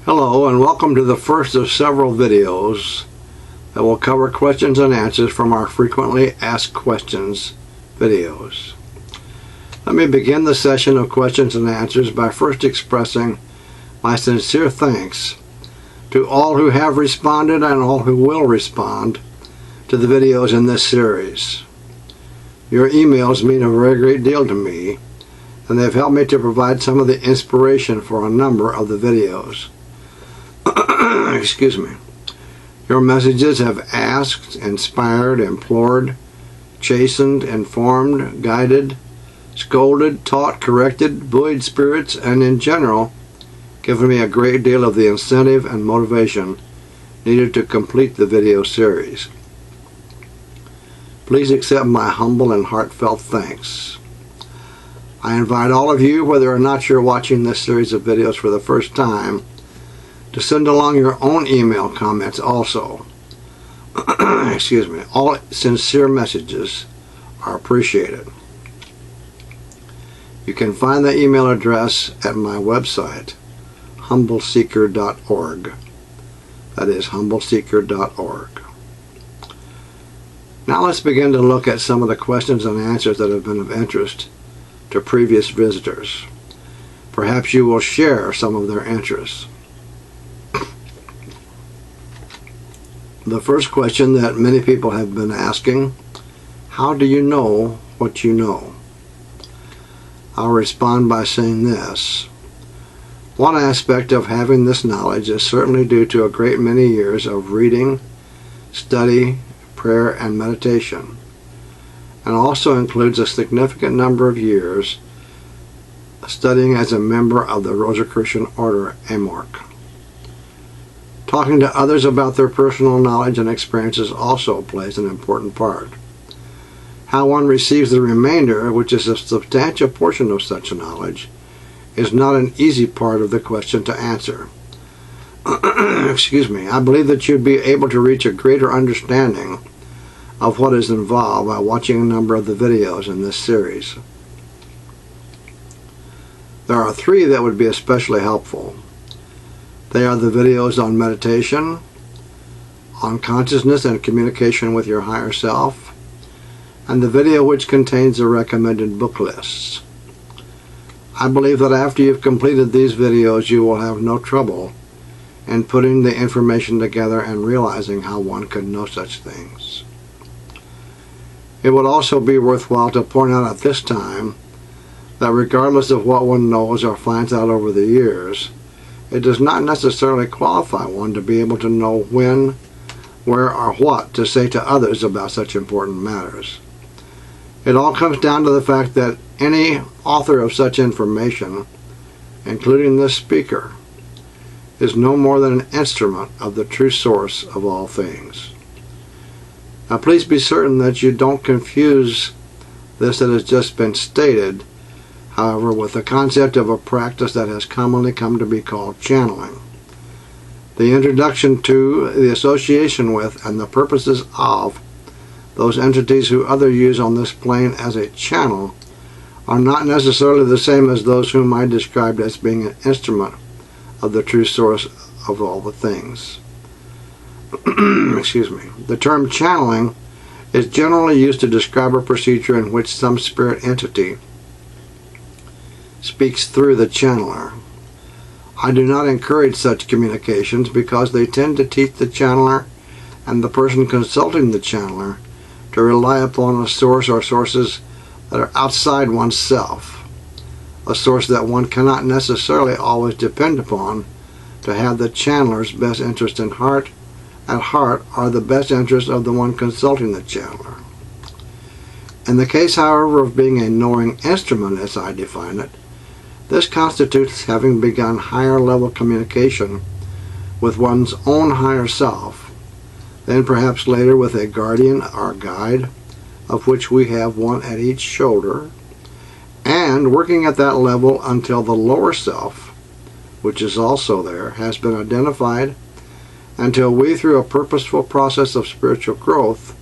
Hello and welcome to the first of several videos that will cover questions and answers from our frequently asked questions videos. Let me begin the session of questions and answers by first expressing my sincere thanks to all who have responded and all who will respond to the videos in this series. Your emails mean a very great deal to me, and they've helped me to provide some of the inspiration for a number of the videos. Excuse me. Your messages have asked, inspired, implored, chastened, informed, guided, scolded, taught, corrected, buoyed spirits, and in general, given me a great deal of the incentive and motivation needed to complete the video series. Please accept my humble and heartfelt thanks. I invite all of you, whether or not you're watching this series of videos for the first time, to send along your own email comments also. Excuse me. All sincere messages are appreciated. You can find the email address at my website, humbleseeker.org. That is humbleseeker.org. Now let's begin to look at some of the questions and answers that have been of interest to previous visitors. Perhaps you will share some of their interests. The first question that many people have been asking: how do you know what you know? I'll respond by saying this. One aspect of having this knowledge is certainly due to a great many years of reading, study, prayer, and meditation, and also includes a significant number of years studying as a member of the Rosicrucian Order, Amorc. Talking to others about their personal knowledge and experiences also plays an important part. How one receives the remainder, which is a substantial portion of such knowledge, is not an easy part of the question to answer. Excuse me. I believe that you'd be able to reach a greater understanding of what is involved by watching a number of the videos in this series. There are three that would be especially helpful. They are the videos on meditation, on consciousness and communication with your higher self, and the video which contains the recommended book lists. I believe that after you've completed these videos, you will have no trouble in putting the information together and realizing how one could know such things. It would also be worthwhile to point out at this time that regardless of what one knows or finds out over the years, it does not necessarily qualify one to be able to know when, where, or what to say to others about such important matters. It all comes down to the fact that any author of such information, including this speaker, is no more than an instrument of the true source of all things. Now please be certain that you don't confuse this that has just been stated, however, with the concept of a practice that has commonly come to be called channeling. The introduction to, the association with, and the purposes of those entities who others use on this plane as a channel are not necessarily the same as those whom I described as being an instrument of the true source of all the things. Excuse me. The term channeling is generally used to describe a procedure in which some spirit entity speaks through the channeler. I do not encourage such communications because they tend to teach the channeler and the person consulting the channeler to rely upon a source or sources that are outside oneself, a source that one cannot necessarily always depend upon to have the channeler's best interest at heart are the best interest of the one consulting the channeler. In the case, however, of being a knowing instrument, as I define it, this constitutes having begun higher level communication with one's own higher self, then perhaps later with a guardian or guide, of which we have one at each shoulder, and working at that level until the lower self, which is also there, has been identified, until we, through a purposeful process of spiritual growth,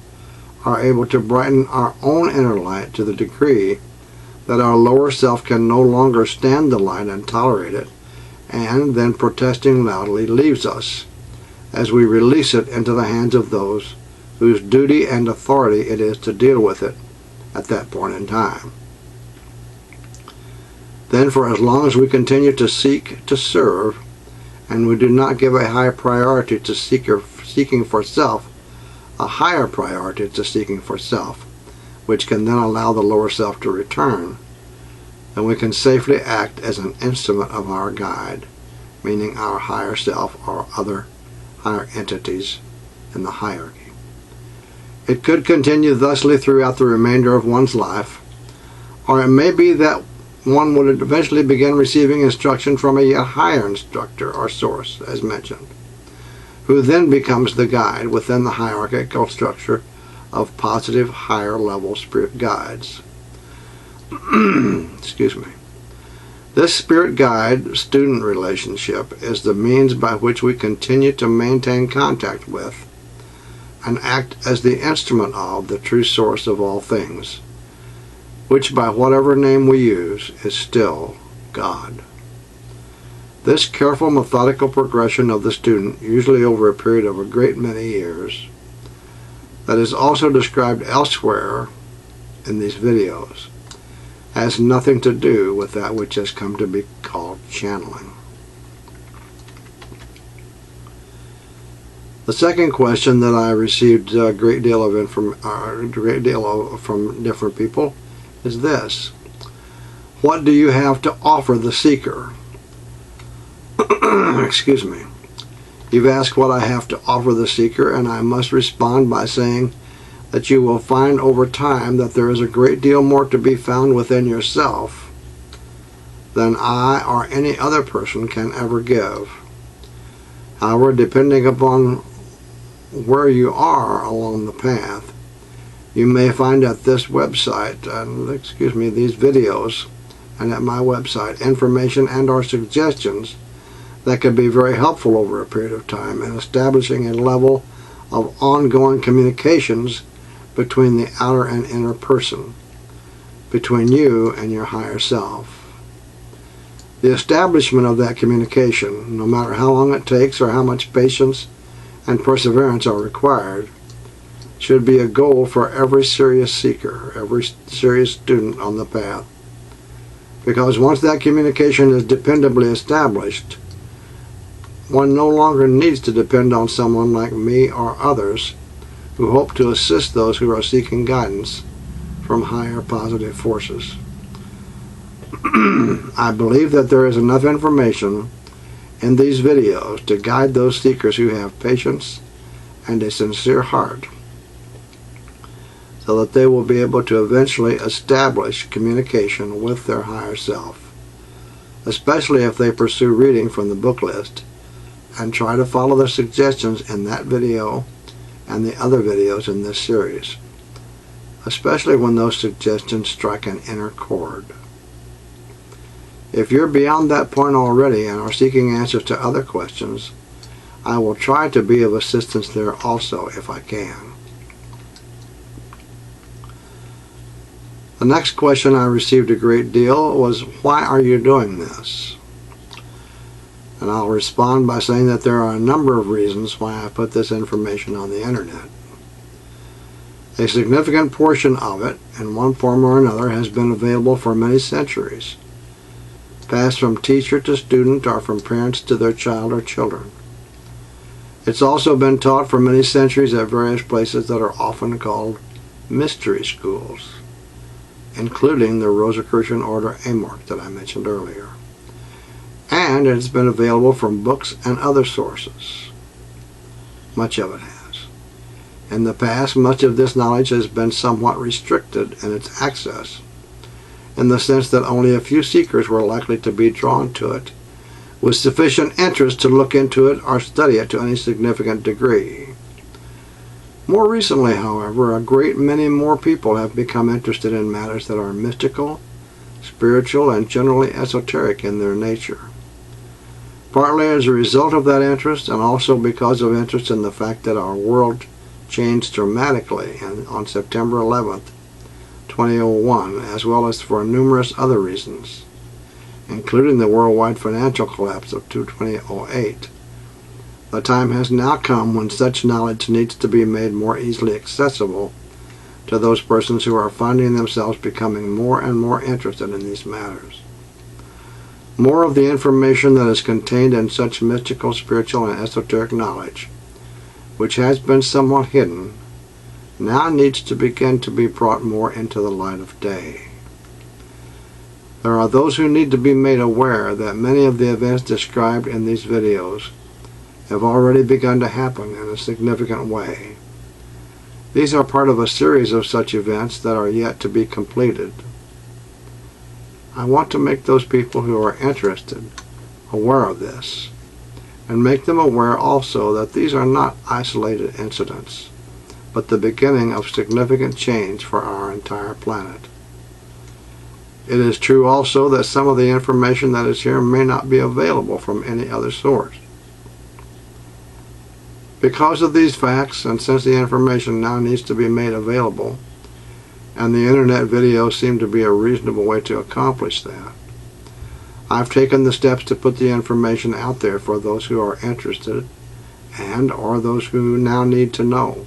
are able to brighten our own inner light to the degree that our lower self can no longer stand the light and tolerate it, and then protesting loudly leaves us as we release it into the hands of those whose duty and authority it is to deal with it at that point in time. Then for as long as we continue to seek to serve, and we do not give a high priority to seeking for self, a higher priority to seeking for self, which can then allow the lower self to return, then we can safely act as an instrument of our guide, meaning our higher self or other higher entities in the hierarchy. It could continue thusly throughout the remainder of one's life, or it may be that one would eventually begin receiving instruction from a yet higher instructor or source, as mentioned, who then becomes the guide within the hierarchical structure of positive higher level spirit guides. Excuse me. This spirit guide-student relationship is the means by which we continue to maintain contact with and act as the instrument of the true source of all things, which by whatever name we use is still God. This careful methodical progression of the student, usually over a period of a great many years, that is also described elsewhere in these videos, has nothing to do with that which has come to be called channeling. The second question that I received a great deal from different people is this: what do you have to offer the seeker? Excuse me. You've asked what I have to offer the seeker, and I must respond by saying that you will find over time that there is a great deal more to be found within yourself than I or any other person can ever give. However, depending upon where you are along the path, you may find at this website, these videos, and at my website, information and or suggestions that could be very helpful over a period of time in establishing a level of ongoing communications between the outer and inner person, between you and your higher self. The establishment of that communication, no matter how long it takes or how much patience and perseverance are required, should be a goal for every serious seeker, every serious student on the path. Because once that communication is dependably established, one no longer needs to depend on someone like me or others who hope to assist those who are seeking guidance from higher positive forces. I believe that there is enough information in these videos to guide those seekers who have patience and a sincere heart, so that they will be able to eventually establish communication with their higher self, especially if they pursue reading from the book list and try to follow the suggestions in that video and the other videos in this series, especially when those suggestions strike an inner chord. If you're beyond that point already and are seeking answers to other questions, I will try to be of assistance there also if I can. The next question I received a great deal was, why are you doing this? And I'll respond by saying that there are a number of reasons why I put this information on the internet. A significant portion of it, in one form or another, has been available for many centuries, passed from teacher to student or from parents to their child or children. It's also been taught for many centuries at various places that are often called mystery schools, including the Rosicrucian Order Amorc that I mentioned earlier. And it's been available from books and other sources. Much of it has. In the past, much of this knowledge has been somewhat restricted in its access, in the sense that only a few seekers were likely to be drawn to it with sufficient interest to look into it or study it to any significant degree. More recently, however, a great many more people have become interested in matters that are mystical, spiritual, and generally esoteric in their nature. Partly as a result of that interest, and also because of interest in the fact that our world changed dramatically on September 11th, 2001, as well as for numerous other reasons, including the worldwide financial collapse of 2008. The time has now come when such knowledge needs to be made more easily accessible to those persons who are finding themselves becoming more and more interested in these matters. More of the information that is contained in such mystical, spiritual, and esoteric knowledge, which has been somewhat hidden, now needs to begin to be brought more into the light of day. There are those who need to be made aware that many of the events described in these videos have already begun to happen in a significant way. These are part of a series of such events that are yet to be completed. I want to make those people who are interested aware of this, and make them aware also that these are not isolated incidents, but the beginning of significant change for our entire planet. It is true also that some of the information that is here may not be available from any other source. Because of these facts, and since the information now needs to be made available, and the internet videos seem to be a reasonable way to accomplish that, I've taken the steps to put the information out there for those who are interested and or those who now need to know.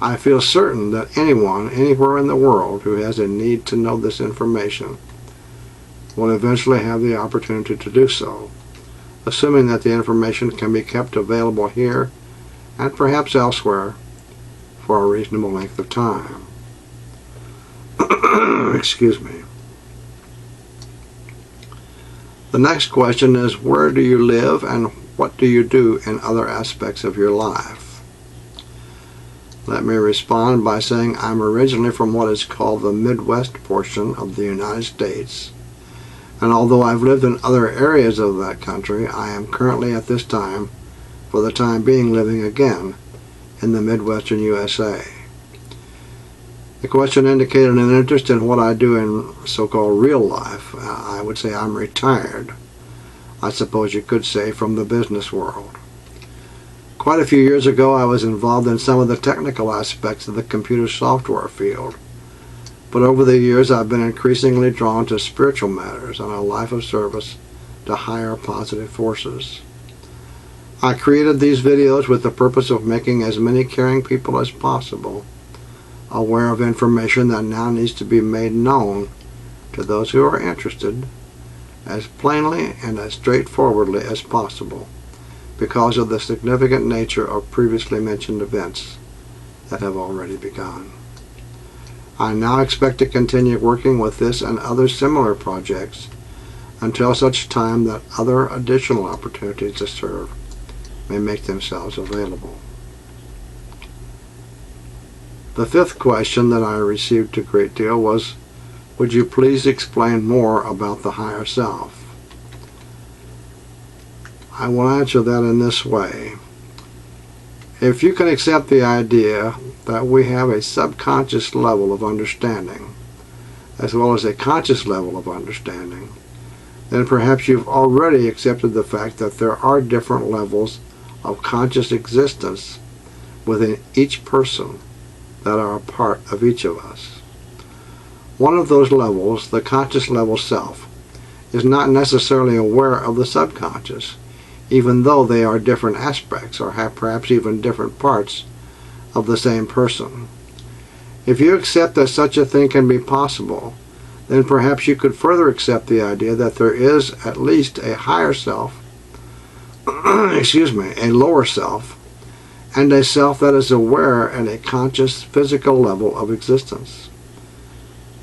I feel certain that anyone, anywhere in the world, who has a need to know this information will eventually have the opportunity to do so, assuming that the information can be kept available here and perhaps elsewhere for a reasonable length of time. Excuse me. The next question is, where do you live and what do you do in other aspects of your life? Let me respond by saying I'm originally from what is called the Midwest portion of the United States, and although I've lived in other areas of that country, I am currently at this time, for the time being, living again in the Midwestern USA. The question indicated an interest in what I do in so-called real life. I would say I'm retired, I suppose you could say, from the business world. Quite a few years ago I was involved in some of the technical aspects of the computer software field, but over the years I've been increasingly drawn to spiritual matters and a life of service to higher positive forces. I created these videos with the purpose of making as many caring people as possible aware of information that now needs to be made known to those who are interested as plainly and as straightforwardly as possible, because of the significant nature of previously mentioned events that have already begun. I now expect to continue working with this and other similar projects until such time that other additional opportunities to serve may make themselves available. The fifth question that I received a great deal was, would you please explain more about the higher self? I will answer that in this way. If you can accept the idea that we have a subconscious level of understanding, as well as a conscious level of understanding, then perhaps you've already accepted the fact that there are different levels of conscious existence within each person that are a part of each of us. One of those levels, the conscious level self, is not necessarily aware of the subconscious, even though they are different aspects or have perhaps even different parts of the same person. If you accept that such a thing can be possible, then perhaps you could further accept the idea that there is at least a higher self, a lower self, and a self that is aware at a conscious physical level of existence.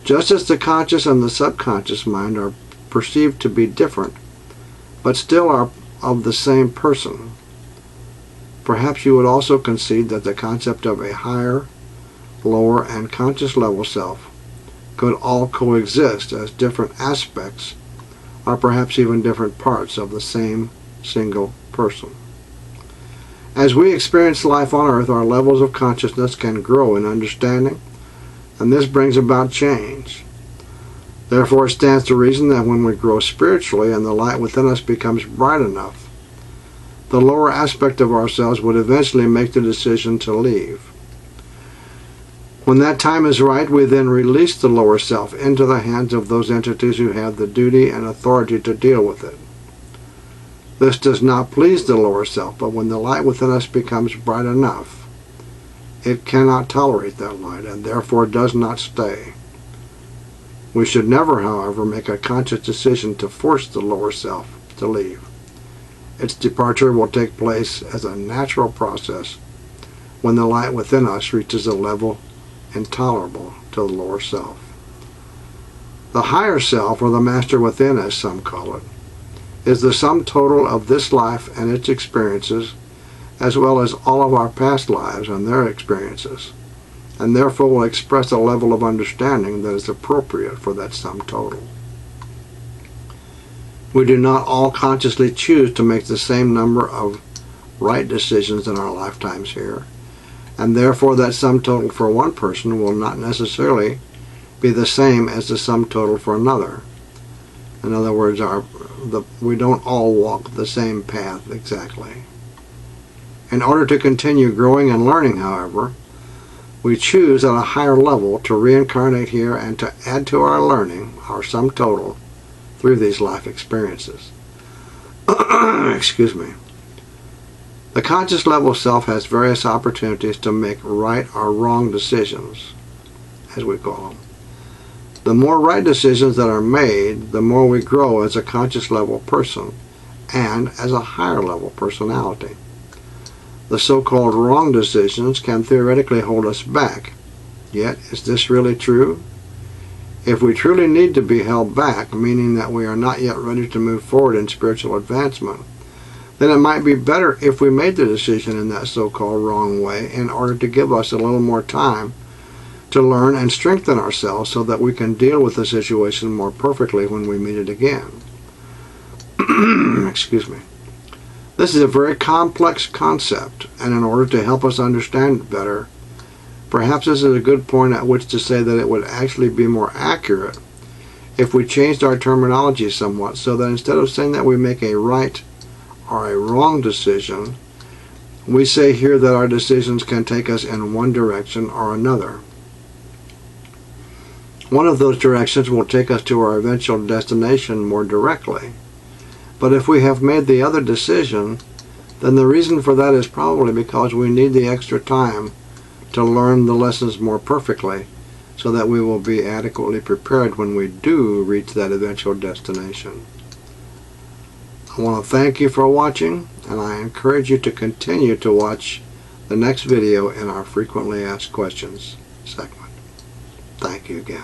Just as the conscious and the subconscious mind are perceived to be different, but still are of the same person, perhaps you would also concede that the concept of a higher, lower, and conscious level self could all coexist as different aspects or perhaps even different parts of the same single person. As we experience life on earth, our levels of consciousness can grow in understanding, and this brings about change. Therefore, it stands to reason that when we grow spiritually and the light within us becomes bright enough, the lower aspect of ourselves would eventually make the decision to leave. When that time is right, we then release the lower self into the hands of those entities who have the duty and authority to deal with it. This does not please the lower self, but when the light within us becomes bright enough, it cannot tolerate that light and therefore does not stay. We should never, however, make a conscious decision to force the lower self to leave. Its departure will take place as a natural process when the light within us reaches a level intolerable to the lower self. The higher self, or the master within us, some call it, is the sum total of this life and its experiences, as well as all of our past lives and their experiences, and therefore will express a level of understanding that is appropriate for that sum total. We do not all consciously choose to make the same number of right decisions in our lifetimes here, and therefore that sum total for one person will not necessarily be the same as the sum total for another. In other words, we don't all walk the same path exactly. In order to continue growing and learning, however, we choose at a higher level to reincarnate here and to add to our learning, our sum total, through these life experiences. Excuse me. The conscious level self has various opportunities to make right or wrong decisions, as we call them. The more right decisions that are made, the more we grow as a conscious level person and as a higher level personality. The so-called wrong decisions can theoretically hold us back. Yet, is this really true? If we truly need to be held back, meaning that we are not yet ready to move forward in spiritual advancement, then it might be better if we made the decision in that so-called wrong way in order to give us a little more time to learn and strengthen ourselves so that we can deal with the situation more perfectly when we meet it again. Excuse me. This is a very complex concept, and in order to help us understand it better, perhaps this is a good point at which to say that it would actually be more accurate if we changed our terminology somewhat, so that instead of saying that we make a right or a wrong decision, we say here that our decisions can take us in one direction or another. One of those directions will take us to our eventual destination more directly. But if we have made the other decision, then the reason for that is probably because we need the extra time to learn the lessons more perfectly, so that we will be adequately prepared when we do reach that eventual destination. I want to thank you for watching, and I encourage you to continue to watch the next video in our Frequently Asked Questions segment. Thank you again.